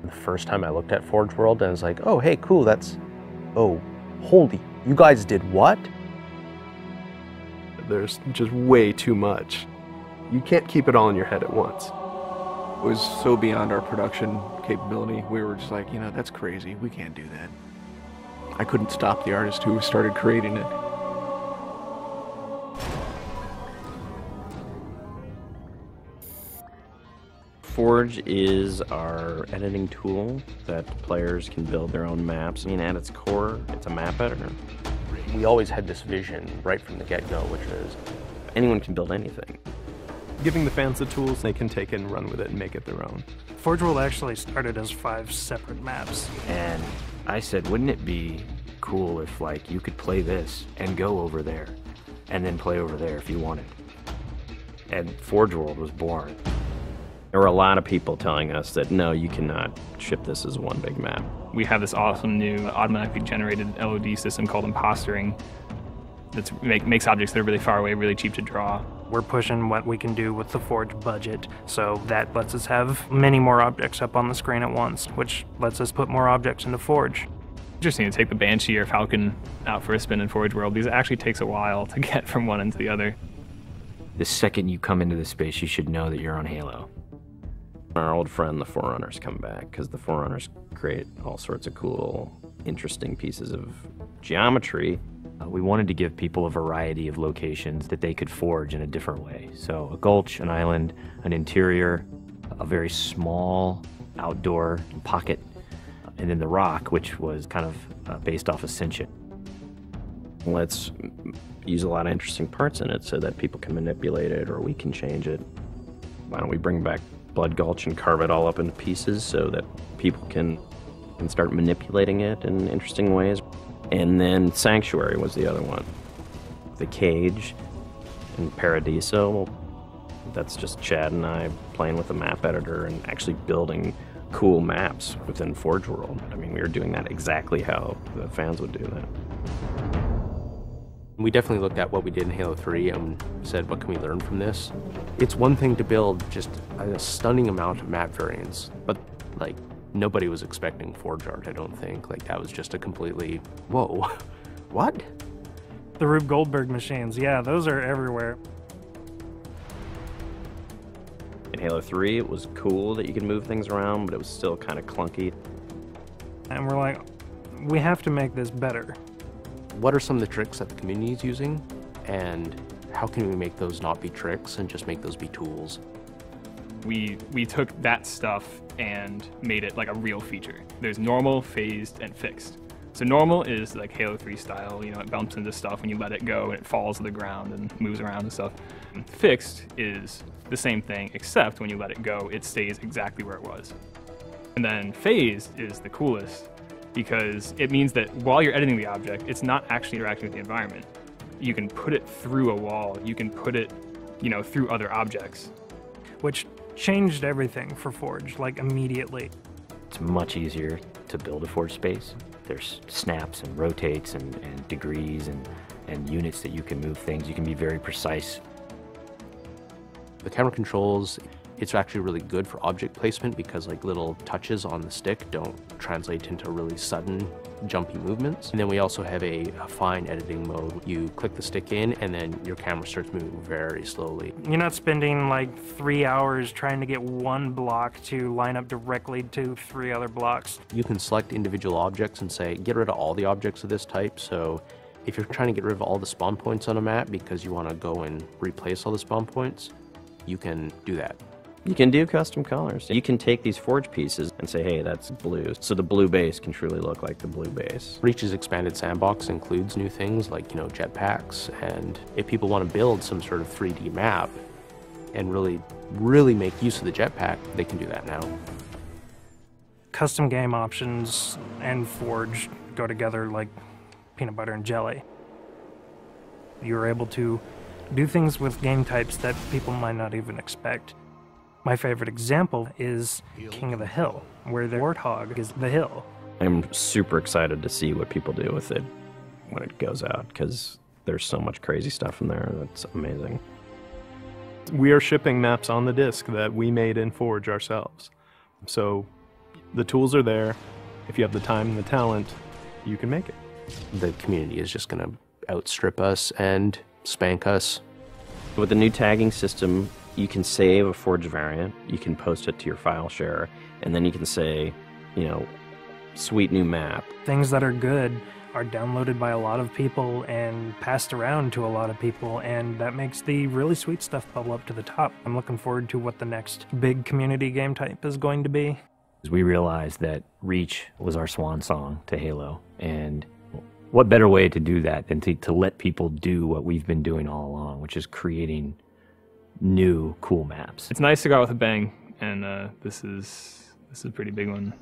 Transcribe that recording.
The first time I looked at Forge World, I was like, oh, hey, cool, oh, holy, you guys did what? There's just way too much. You can't keep it all in your head at once. It was so beyond our production capability. We were just like, that's crazy. We can't do that. I couldn't stop the artist who started creating it. Forge is our editing tool that players can build their own maps. I mean, at its core, it's a map editor. We always had this vision right from the get-go, which is anyone can build anything. Giving the fans the tools, they can take it and run with it and make it their own. Forge World actually started as 5 separate maps. And I said, wouldn't it be cool if, like, you could play this and go over there, and then play over there if you wanted? And Forge World was born. There were a lot of people telling us that, no, you cannot ship this as one big map. We have this awesome new automatically generated LOD system called impostering that makes objects that are really far away really cheap to draw. We're pushing what we can do with the Forge budget, so that lets us have many more objects up on the screen at once, which lets us put more objects into Forge. Interesting to take the Banshee or Falcon out for a spin in Forge World because it actually takes a while to get from one into the other. The second you come into this space, you should know that you're on Halo. Our old friend, the Forerunners, come back because the Forerunners create all sorts of cool, interesting pieces of geometry. We wanted to give people a variety of locations that they could forge in a different way. So a gulch, an island, an interior, a very small outdoor pocket, and then the rock, which was kind of based off Ascension. Let's use a lot of interesting parts in it so that people can manipulate it or we can change it. Why don't we bring back Blood Gulch and carve it all up into pieces so that people can start manipulating it in interesting ways. And then Sanctuary was the other one. The Cage and Paradiso, that's just Chad and I playing with a map editor and actually building cool maps within Forge World. I mean, we were doing that exactly how the fans would do that. we definitely looked at what we did in Halo 3 and said, what can we learn from this? It's one thing to build just a stunning amount of map variants, but like nobody was expecting Forge art, I don't think. Like that was just a completely, whoa, what? The Rube Goldberg machines, yeah, those are everywhere. In Halo 3, it was cool that you could move things around, but it was still kind of clunky. And we're like, we have to make this better. What are some of the tricks that the community is using, and how can we make those not be tricks and just make those be tools? We took that stuff and made it like a real feature. There's normal, phased, and fixed. So normal is like Halo 3 style, you know, it bumps into stuff when you let it go and it falls to the ground and moves around and stuff. And fixed is the same thing, except when you let it go, it stays exactly where it was. And then phased is the coolest because it means that while you're editing the object, it's not actually interacting with the environment. You can put it through a wall, you can put it, you know, through other objects. Which changed everything for Forge, like immediately. It's much easier to build a Forge space. There's snaps and rotates and degrees and units that you can move things. You can be very precise. The camera controls, it's actually really good for object placement because like little touches on the stick don't translate into really sudden jumpy movements. And then we also have a fine editing mode. You click the stick in and then your camera starts moving very slowly. You're not spending like 3 hours trying to get one block to line up directly to 3 other blocks. You can select individual objects and say, get rid of all the objects of this type. So if you're trying to get rid of all the spawn points on a map because you want to go and replace all the spawn points, you can do that. You can do custom colors. You can take these Forge pieces and say, hey, that's blue. So the blue base can truly look like the blue base. Reach's expanded sandbox includes new things like, you know, jetpacks. And if people want to build some sort of 3D map and really make use of the jetpack, they can do that now. Custom game options and Forge go together like peanut butter and jelly. You're able to do things with game types that people might not even expect. My favorite example is King of the Hill, where the warthog is the hill. I'm super excited to see what people do with it when it goes out, because there's so much crazy stuff in there that's amazing. We are shipping maps on the disc that we made in Forge ourselves. So The tools are there. If you have the time and the talent, you can make it. The community is just going to outstrip us and spank us. With the new tagging system, you can save a forged variant, you can post it to your file share, and then you can say, you know, sweet new map. Things that are good are downloaded by a lot of people and passed around to a lot of people, and that makes the really sweet stuff bubble up to the top. I'm looking forward to what the next big community game type is going to be. We realized that Reach was our swan song to Halo, and what better way to do that than to let people do what we've been doing all along, which is creating new cool maps. It's nice to go out with a bang, and this is a pretty big one.